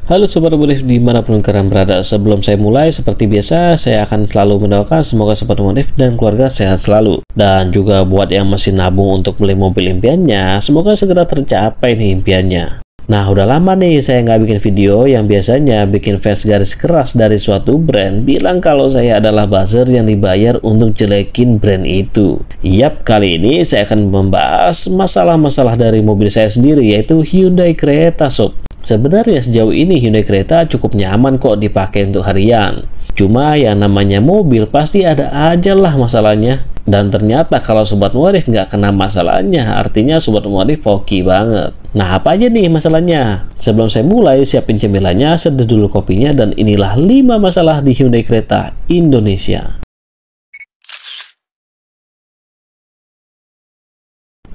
Halo Sobat Otomotif dimanapun kalian berada. Sebelum saya mulai, seperti biasa, saya akan selalu mendoakan semoga Sobat Otomotif dan keluarga sehat selalu. Dan juga buat yang masih nabung untuk beli mobil impiannya, semoga segera tercapai nih impiannya. Nah, udah lama nih saya nggak bikin video yang biasanya bikin fans garis keras dari suatu brand bilang kalau saya adalah buzzer yang dibayar untuk jelekin brand itu. Yap, kali ini saya akan membahas masalah-masalah dari mobil saya sendiri, yaitu Hyundai Creta Sob. Sebenarnya sejauh ini Hyundai Creta cukup nyaman kok dipakai untuk harian. Cuma yang namanya mobil pasti ada aja lah masalahnya. Dan ternyata kalau Sobat Otomotif nggak kena masalahnya, artinya Sobat Otomotif hoki banget. Nah, apa aja nih masalahnya? Sebelum saya mulai, siapin cemilannya, seduh dulu kopinya, dan inilah 5 masalah di Hyundai Creta Indonesia.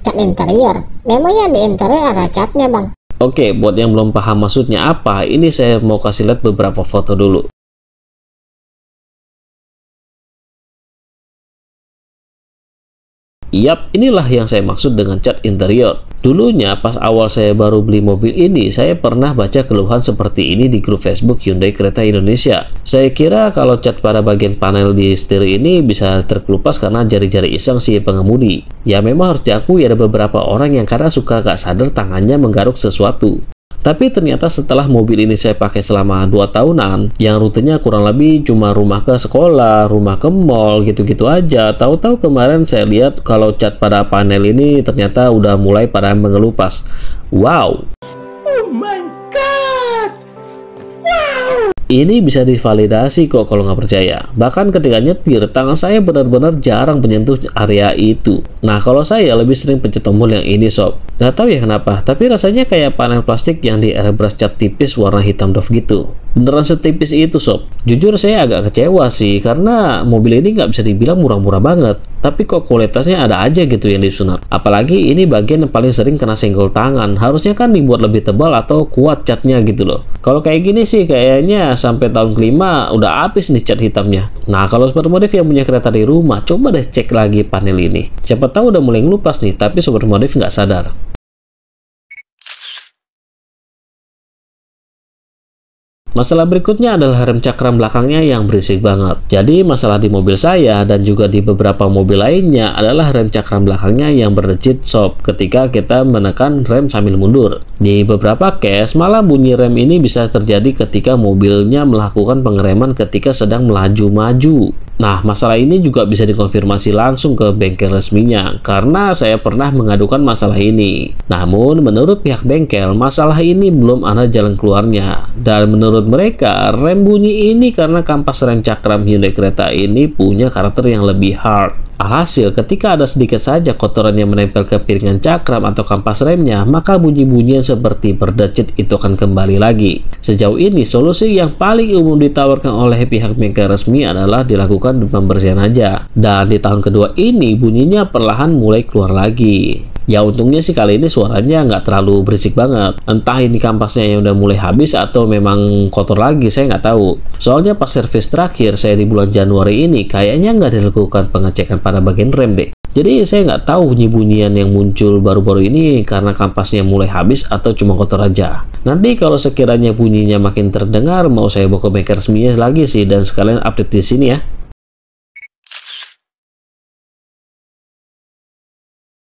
Cat interior, memangnya di interior ada catnya bang? Oke, buat yang belum paham maksudnya apa, ini saya mau kasih lihat beberapa foto dulu. Yap, inilah yang saya maksud dengan cat interior. Dulunya pas awal saya baru beli mobil ini, saya pernah baca keluhan seperti ini di grup Facebook Hyundai Creta Indonesia. Saya kira kalau cat pada bagian panel di setir ini bisa terkelupas karena jari-jari iseng si pengemudi. Ya memang harus diakui ada beberapa orang yang kadang suka gak sadar tangannya menggaruk sesuatu. Tapi ternyata setelah mobil ini saya pakai selama 2 tahunan, yang rutenya kurang lebih cuma rumah ke sekolah, rumah ke mall, gitu-gitu aja. Tahu-tahu kemarin saya lihat kalau cat pada panel ini ternyata udah mulai pada mengelupas. Wow! Oh my god! Wow! Ini bisa divalidasi kok kalau nggak percaya. Bahkan ketika nyetir, tangan saya benar-benar jarang menyentuh area itu. Nah, kalau saya lebih sering pencet tombol yang ini sob. Nggak tahu ya kenapa, tapi rasanya kayak panel plastik yang di airbrush cat tipis warna hitam doff gitu. Beneran setipis itu sob. Jujur saya agak kecewa sih, karena mobil ini nggak bisa dibilang murah-murah banget. Tapi kok kualitasnya ada aja gitu yang disunat. Apalagi ini bagian yang paling sering kena senggol tangan. Harusnya kan dibuat lebih tebal atau kuat catnya gitu loh. Kalau kayak gini sih kayaknya sampai tahun kelima udah habis nih cat hitamnya. Nah, kalau Sobat Otomotif yang punya kereta di rumah, coba deh cek lagi panel ini. Siapa tahu udah mulai ngelupas nih, tapi Sobat Otomotif nggak sadar. Masalah berikutnya adalah rem cakram belakangnya yang berisik banget. Jadi masalah di mobil saya dan juga di beberapa mobil lainnya adalah rem cakram belakangnya yang berdecit sob ketika kita menekan rem sambil mundur. Di beberapa case malah bunyi rem ini bisa terjadi ketika mobilnya melakukan pengereman ketika sedang melaju-maju. Nah, masalah ini juga bisa dikonfirmasi langsung ke bengkel resminya karena saya pernah mengadukan masalah ini. Namun menurut pihak bengkel, masalah ini belum ada jalan keluarnya. Dan menurut mereka, rem bunyi ini karena kampas rem cakram Hyundai Creta ini punya karakter yang lebih hard. Alhasil, ketika ada sedikit saja kotoran yang menempel ke piringan cakram atau kampas remnya, maka bunyi-bunyian seperti berdecit itu akan kembali lagi. Sejauh ini, solusi yang paling umum ditawarkan oleh pihak bengkel resmi adalah dilakukan pembersihan aja. Dan di tahun kedua ini, bunyinya perlahan mulai keluar lagi. Ya untungnya sih kali ini suaranya nggak terlalu berisik banget. Entah ini kampasnya yang udah mulai habis atau memang kotor lagi, saya nggak tahu. Soalnya pas servis terakhir saya di bulan Januari ini kayaknya nggak dilakukan pengecekan pada bagian rem deh. Jadi saya nggak tahu bunyi-bunyian yang muncul baru-baru ini karena kampasnya mulai habis atau cuma kotor aja. Nanti kalau sekiranya bunyinya makin terdengar, mau saya bawa ke bengkel resminya lagi sih dan sekalian update di sini ya.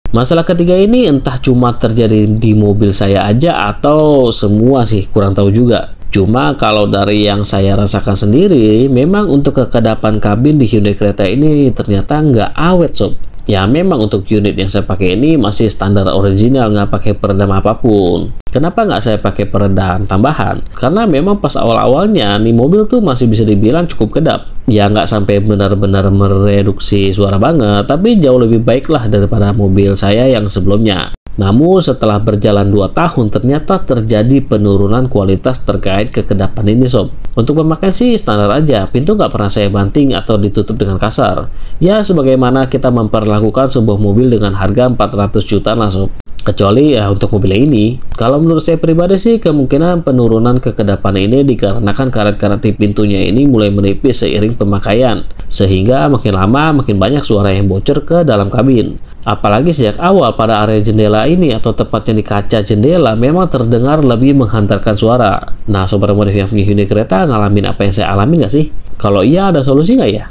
Masalah ketiga ini entah cuma terjadi di mobil saya aja atau semua sih, kurang tahu juga. Cuma kalau dari yang saya rasakan sendiri, memang untuk kekedapan kabin di Hyundai Creta ini ternyata nggak awet sob. Ya memang untuk unit yang saya pakai ini masih standar original, nggak pakai peredam apapun. Kenapa nggak saya pakai peredam tambahan? Karena memang pas awal-awalnya nih mobil tuh masih bisa dibilang cukup kedap. Ya nggak sampai benar-benar mereduksi suara banget, tapi jauh lebih baik lah daripada mobil saya yang sebelumnya. Namun setelah berjalan 2 tahun ternyata terjadi penurunan kualitas terkait kekedapan ini sob. Untuk pemakaian sih standar aja, pintu nggak pernah saya banting atau ditutup dengan kasar. Ya sebagaimana kita memperlakukan sebuah mobil dengan harga 400 juta lah sob. Kecuali ya untuk mobil ini. Kalau menurut saya pribadi sih, kemungkinan penurunan kekedapan ini dikarenakan karet-karet di pintunya ini mulai menipis seiring pemakaian, sehingga makin lama makin banyak suara yang bocor ke dalam kabin. Apalagi sejak awal pada area jendela ini atau tepatnya di kaca jendela memang terdengar lebih menghantarkan suara. Nah, sobat modif yang punya Hyundai Creta ngalamin apa yang saya alami nggak sih? Kalau iya, ada solusi nggak ya?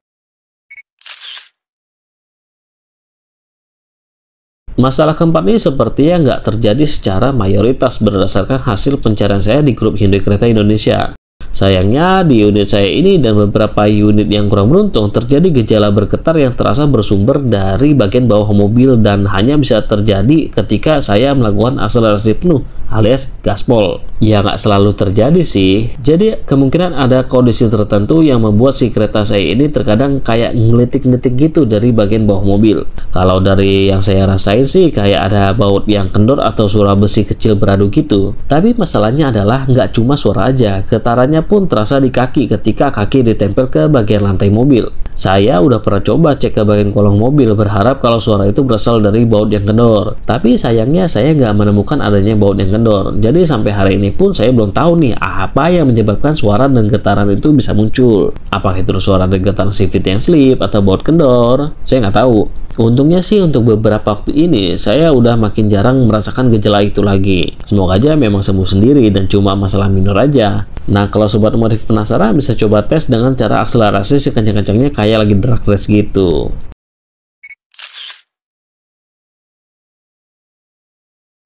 Masalah keempat ini sepertinya nggak terjadi secara mayoritas berdasarkan hasil pencarian saya di grup Hyundai Creta Indonesia. Sayangnya di unit saya ini dan beberapa unit yang kurang beruntung terjadi gejala bergetar yang terasa bersumber dari bagian bawah mobil dan hanya bisa terjadi ketika saya melakukan akselerasi penuh alias gaspol. Ya nggak selalu terjadi sih. Jadi kemungkinan ada kondisi tertentu yang membuat si kereta saya ini terkadang kayak ngelitik-ngelitik gitu dari bagian bawah mobil. Kalau dari yang saya rasain sih kayak ada baut yang kendor atau suara besi kecil beradu gitu. Tapi masalahnya adalah nggak cuma suara aja, getarannya pun terasa di kaki ketika kaki ditempel ke bagian lantai mobil. Saya udah pernah coba cek ke bagian kolong mobil berharap kalau suara itu berasal dari baut yang kendor. Tapi sayangnya saya nggak menemukan adanya baut yang kendor. Jadi sampai hari ini pun saya belum tahu nih apa yang menyebabkan suara dan getaran itu bisa muncul. Apakah itu suara dan getaran CVT yang slip atau baut kendor? Saya nggak tahu. Untungnya sih untuk beberapa waktu ini saya udah makin jarang merasakan gejala itu lagi. Semoga aja memang sembuh sendiri dan cuma masalah minor aja. Nah, kalau sobat modif penasaran bisa coba tes dengan cara akselerasi sekencang-kencangnya kayak lagi drag race gitu.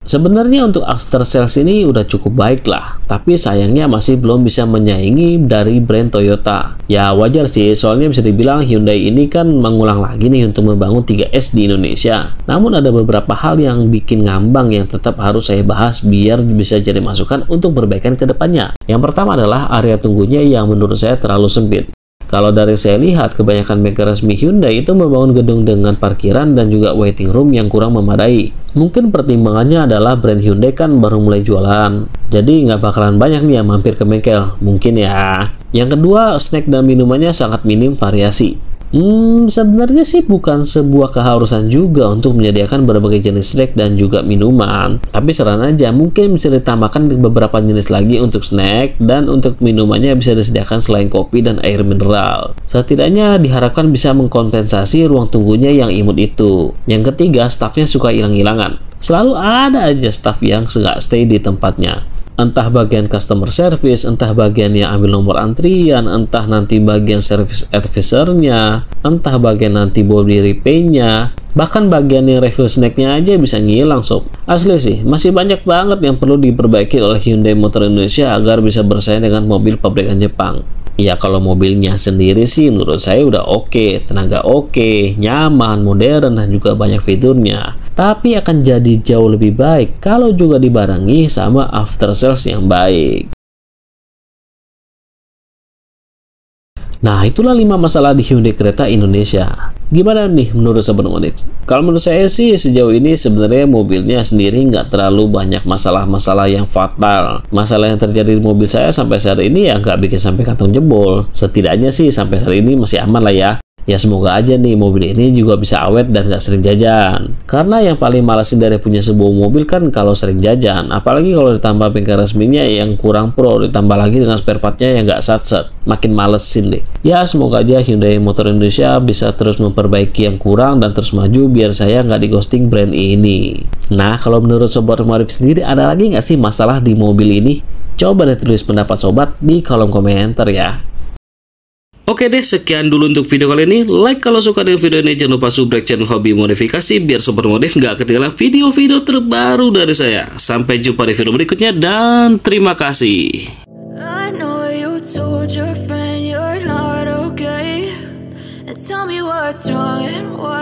Sebenarnya untuk after sales ini udah cukup baik lah, tapi sayangnya masih belum bisa menyaingi dari brand Toyota. Ya wajar sih, soalnya bisa dibilang Hyundai ini kan mengulang lagi nih untuk membangun 3S di Indonesia. Namun ada beberapa hal yang bikin ngambang yang tetap harus saya bahas biar bisa jadi masukan untuk perbaikan ke depannya. Yang pertama adalah area tunggunya yang menurut saya terlalu sempit. Kalau dari saya lihat, kebanyakan maker resmi Hyundai itu membangun gedung dengan parkiran dan juga waiting room yang kurang memadai. Mungkin pertimbangannya adalah brand Hyundai kan baru mulai jualan, jadi nggak bakalan banyak nih yang mampir ke bengkel, mungkin ya. Yang kedua, snack dan minumannya sangat minim variasi. Sebenarnya sih bukan sebuah keharusan juga untuk menyediakan berbagai jenis snack dan juga minuman. Tapi saran aja, mungkin bisa ditambahkan beberapa jenis lagi untuk snack dan untuk minumannya bisa disediakan selain kopi dan air mineral. Setidaknya diharapkan bisa mengkompensasi ruang tunggunya yang imut itu. Yang ketiga, staffnya suka hilang-hilangan. Selalu ada aja staff yang nggak stay di tempatnya. Entah bagian customer service, entah bagian yang ambil nomor antrian, entah nanti bagian service advisor-nya, entah bagian nanti body repair-nya, bahkan bagian yang refill snack-nya aja bisa ngilang sob. Asli sih, masih banyak banget yang perlu diperbaiki oleh Hyundai Motor Indonesia agar bisa bersaing dengan mobil pabrikan Jepang. Ya kalau mobilnya sendiri sih menurut saya udah oke, tenaga oke, nyaman, modern, dan juga banyak fiturnya. Tapi akan jadi jauh lebih baik kalau juga dibarengi sama after sales yang baik. Nah, itulah 5 masalah di Hyundai Creta Indonesia. Gimana nih menurut sobat modif? Kalau menurut saya sih sejauh ini sebenarnya mobilnya sendiri nggak terlalu banyak masalah-masalah yang fatal. Masalah yang terjadi di mobil saya sampai saat ini ya nggak bikin sampai kantong jebol. Setidaknya sih sampai saat ini masih aman lah ya. Ya semoga aja nih mobil ini juga bisa awet dan gak sering jajan. Karena yang paling malesin dari punya sebuah mobil kan kalau sering jajan. Apalagi kalau ditambah bengkel resminya yang kurang pro, ditambah lagi dengan spare partnya yang gak sat-sat. Makin malesin deh. Ya semoga aja Hyundai Motor Indonesia bisa terus memperbaiki yang kurang dan terus maju biar saya nggak di ghosting brand ini. Nah kalau menurut sobat modif sendiri ada lagi nggak sih masalah di mobil ini? Coba deh tulis pendapat sobat di kolom komentar ya. Oke deh, sekian dulu untuk video kali ini. Like kalau suka dengan video ini, jangan lupa subscribe channel Hobi Modifikasi biar sobat modif nggak ketinggalan video-video terbaru dari saya. Sampai jumpa di video berikutnya dan terima kasih. I know you told your friend you're not okay, and tell me what's wrong and why